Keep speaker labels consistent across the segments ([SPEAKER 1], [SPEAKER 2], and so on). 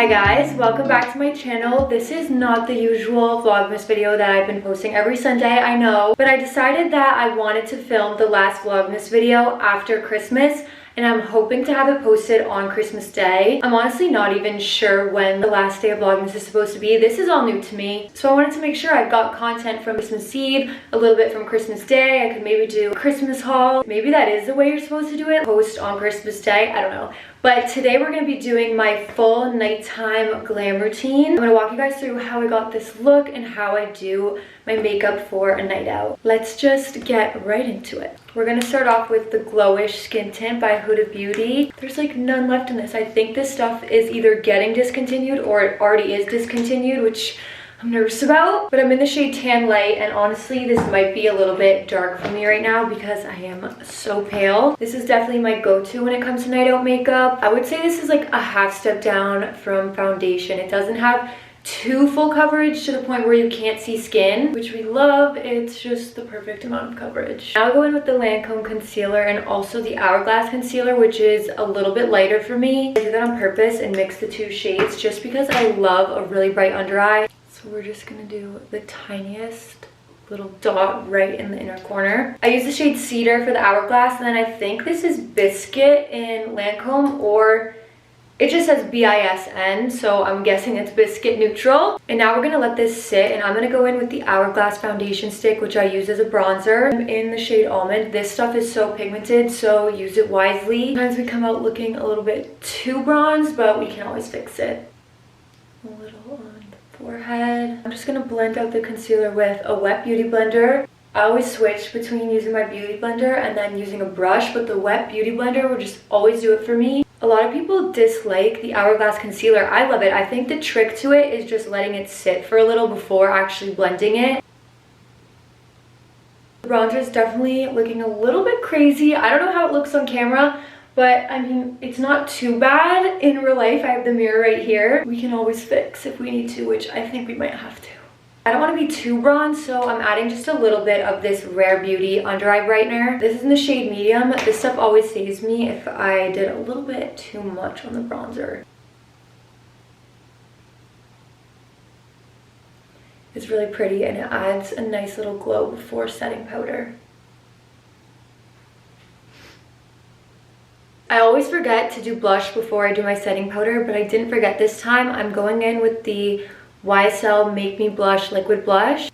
[SPEAKER 1] Hi guys, welcome back to my channel. This is not the usual Vlogmas video that I've been posting every Sunday, I know, but I decided that I wanted to film the last Vlogmas video after Christmas, and I'm hoping to have it posted on Christmas Day. I'm honestly not even sure when the last day of Vlogmas is supposed to be. This is all new to me, so I wanted to make sure I've got content from Christmas Eve, a little bit from Christmas Day. I could maybe do a Christmas haul. Maybe that is the way you're supposed to do it, post on Christmas Day, I don't know. But today we're going to be doing my full nighttime glam routine. I'm going to walk you guys through how I got this look and how I do my makeup for a night out. Let's just get right into it. We're going to start off with the Glowish Skin Tint by Huda Beauty. There's like none left in this. I think this stuff is either getting discontinued or it already is discontinued, which I'm nervous about, but I'm in the shade Tan Light, and honestly this might be a little bit dark for me right now because I am so pale. This is definitely my go-to when it comes to night out makeup. I would say this is like a half step down from foundation. It doesn't have too full coverage to the point where you can't see skin, which we love. It's just the perfect amount of coverage. Now I'll go in with the Lancôme concealer and also the Hourglass concealer, which is a little bit lighter for me. I do that on purpose and mix the two shades just because I love a really bright under eye. So we're just gonna do the tiniest little dot right in the inner corner. I use the shade Cedar for the Hourglass, and then I think this is Biscuit in Lancôme, or it just says BISN, so I'm guessing it's Biscuit Neutral. And now we're gonna let this sit, and I'm gonna go in with the Hourglass foundation stick, which I use as a bronzer. I'm in the shade Almond. This stuff is so pigmented, so use it wisely. Sometimes we come out looking a little bit too bronzed, but we can always fix it. A little on forehead. I'm just gonna blend out the concealer with a wet beauty blender. I always switch between using my beauty blender and then using a brush, but the wet beauty blender will just always do it for me. A lot of people dislike the Hourglass concealer. I love it. I think the trick to it is just letting it sit for a little before actually blending it. The bronzer is definitely looking a little bit crazy. I don't know how it looks on camera, but I mean, it's not too bad in real life. I have the mirror right here. We can always fix if we need to, which I think we might have to. I don't want to be too bronzed, so I'm adding just a little bit of this Rare Beauty under eye brightener. This is in the shade Medium. This stuff always saves me if I did a little bit too much on the bronzer. It's really pretty and it adds a nice little glow before setting powder. I always forget to do blush before I do my setting powder, but I didn't forget this time. I'm going in with the YSL Make Me Blush Liquid Blush,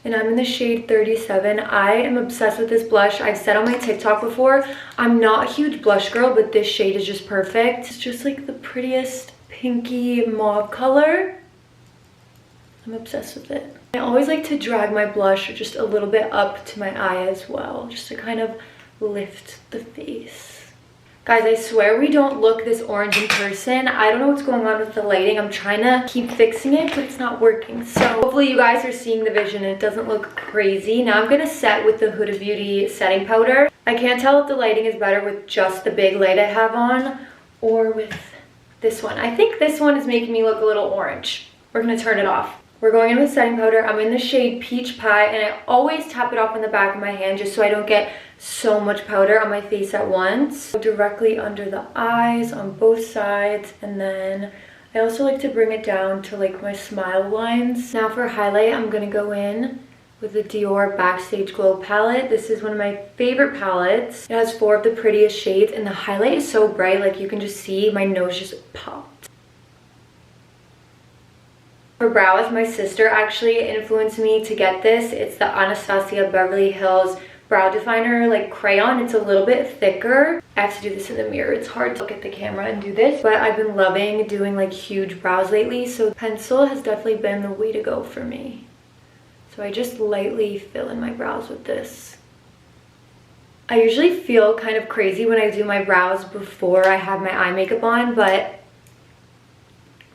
[SPEAKER 1] and I'm in the shade 37. I am obsessed with this blush. I've said on my TikTok before, I'm not a huge blush girl, but this shade is just perfect. It's just like the prettiest pinky mauve color. I'm obsessed with it. I always like to drag my blush just a little bit up to my eye as well, just to kind of lift the face. Guys, I swear we don't look this orange in person. I don't know what's going on with the lighting. I'm trying to keep fixing it, but it's not working. So hopefully you guys are seeing the vision and it doesn't look crazy. Now I'm going to set with the Huda Beauty setting powder. I can't tell if the lighting is better with just the big light I have on or with this one. I think this one is making me look a little orange. We're going to turn it off. We're going in with setting powder. I'm in the shade Peach Pie, and I always tap it off in the back of my hand just so I don't get so much powder on my face at once. Directly under the eyes on both sides, and then I also like to bring it down to like my smile lines. Now for highlight, I'm going to go in with the Dior Backstage Glow palette. This is one of my favorite palettes. It has 4 of the prettiest shades, and the highlight is so bright, like you can just see my nose just popped. For brows, my sister actually influenced me to get this. It's the Anastasia Beverly Hills brow definer, like crayon. It's a little bit thicker. I have to do this in the mirror. It's hard to look at the camera and do this, but I've been loving doing like huge brows lately, so pencil has definitely been the way to go for me. So I just lightly fill in my brows with this. I usually feel kind of crazy when I do my brows before I have my eye makeup on, but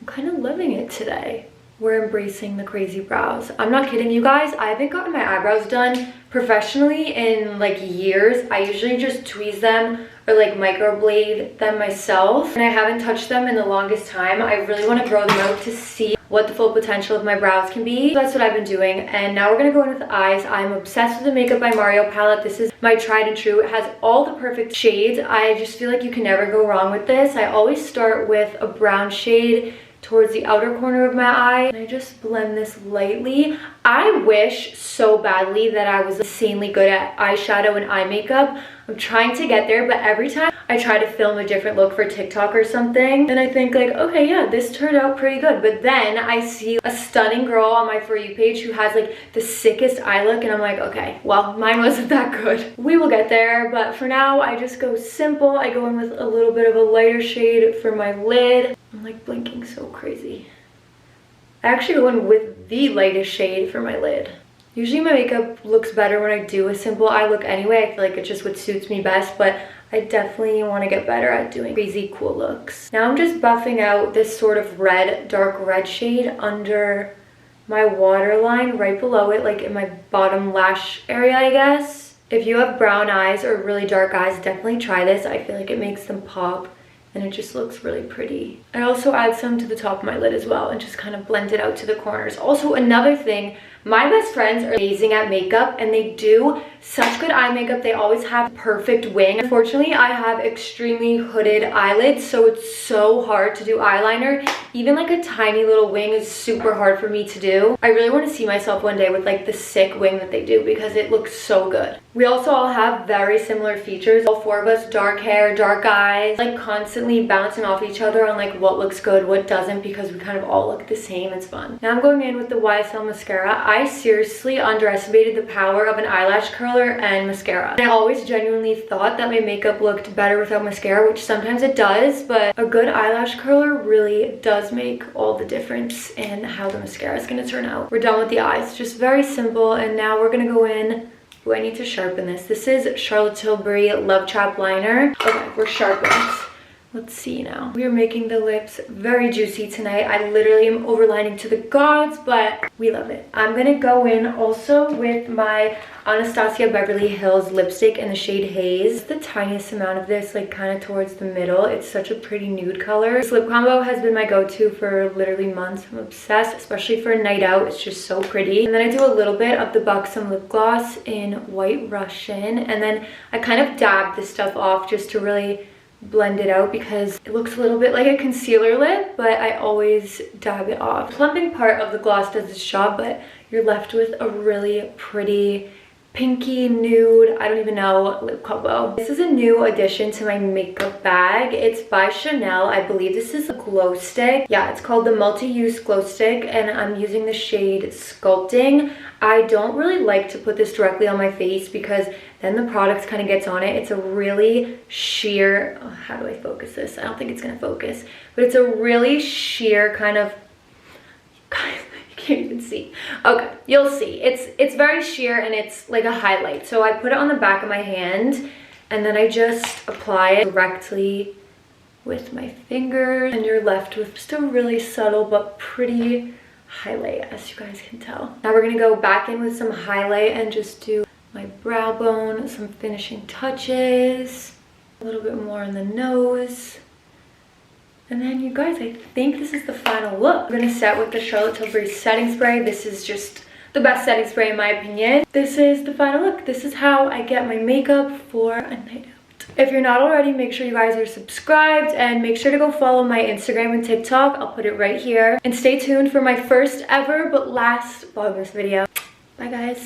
[SPEAKER 1] I'm kind of loving it today. We're embracing the crazy brows. I'm not kidding you guys. I haven't gotten my eyebrows done professionally in like years. I usually just tweeze them or like microblade them myself, and I haven't touched them in the longest time. I really want to grow them out to see what the full potential of my brows can be. So that's what I've been doing. And now we're gonna go in with the eyes. I'm obsessed with the Makeup by Mario palette. This is my tried and true. It has all the perfect shades. I just feel like you can never go wrong with this. I always start with a brown shade towards the outer corner of my eye, and I just blend this lightly. I wish so badly that I was insanely good at eyeshadow and eye makeup. I'm trying to get there, but every time I try to film a different look for TikTok or something, and I think like, okay, yeah, this turned out pretty good, but then I see a stunning girl on my For You page who has like the sickest eye look, and I'm like, okay, well, mine wasn't that good. We will get there, but for now, I just go simple. I go in with a little bit of a lighter shade for my lid. I'm like blinking so crazy. I actually go in with the lightest shade for my lid. Usually my makeup looks better when I do a simple eye look anyway. I feel like it's just what suits me best, but I definitely want to get better at doing crazy cool looks. Now I'm just buffing out this sort of red, dark red shade under my waterline, right below it, like in my bottom lash area, I guess. If you have brown eyes or really dark eyes, definitely try this. I feel like it makes them pop, and it just looks really pretty. I also add some to the top of my lid as well and just kind of blend it out to the corners. Also, another thing, my best friends are amazing at makeup and they do such good eye makeup. They always have perfect wing. Unfortunately, I have extremely hooded eyelids, so it's so hard to do eyeliner. Even like a tiny little wing is super hard for me to do. I really want to see myself one day with like the sick wing that they do because it looks so good. We also all have very similar features. All four of us, dark hair, dark eyes, like constantly bouncing off each other on like what looks good, what doesn't, because we kind of all look the same. It's fun. Now I'm going in with the YSL mascara. I seriously underestimated the power of an eyelash curler and mascara. And I always genuinely thought that my makeup looked better without mascara, which sometimes it does, but a good eyelash curler really does make all the difference in how the mascara is going to turn out. We're done with the eyes. Just very simple, and now we're going to go in. Ooh, I need to sharpen this. This is Charlotte Tilbury Love Trap Liner. Okay, we're sharpened. Let's see now. We are making the lips very juicy tonight. I literally am overlining to the gods, but we love it. I'm gonna go in also with my Anastasia Beverly Hills lipstick in the shade Haze. The tiniest amount of this, like kind of towards the middle. It's such a pretty nude color. This lip combo has been my go-to for literally months. I'm obsessed, especially for a night out. It's just so pretty. And then I do a little bit of the Buxom lip gloss in White Russian, and then I kind of dab this stuff off just to really blend it out because it looks a little bit like a concealer lip, but I always dab it off. The plumping part of the gloss does its job, but you're left with a really pretty pinky nude, I don't even know, lip combo. This is a new addition to my makeup bag. It's by Chanel. I believe this is a glow stick. Yeah, it's called the multi-use glow stick, and I'm using the shade Sculpting. I don't really like to put this directly on my face because then the product kind of gets on it. It's a really sheer, oh, how do I focus this? I don't think it's gonna focus, but it's a really sheer kind of, can't even see. Okay, you'll see. It's very sheer and it's like a highlight. So I put it on the back of my hand and then I just apply it directly with my fingers, and you're left with just a really subtle but pretty highlight, as you guys can tell. Now we're gonna go back in with some highlight and just do my brow bone, some finishing touches, a little bit more on the nose. And then you guys, I think this is the final look. I'm gonna set with the Charlotte Tilbury setting spray. This is just the best setting spray in my opinion. This is the final look. This is how I get my makeup for a night out. If you're not already, make sure you guys are subscribed and make sure to go follow my Instagram and TikTok. I'll put it right here. And stay tuned for my first ever but last Vlogmas video. Bye guys.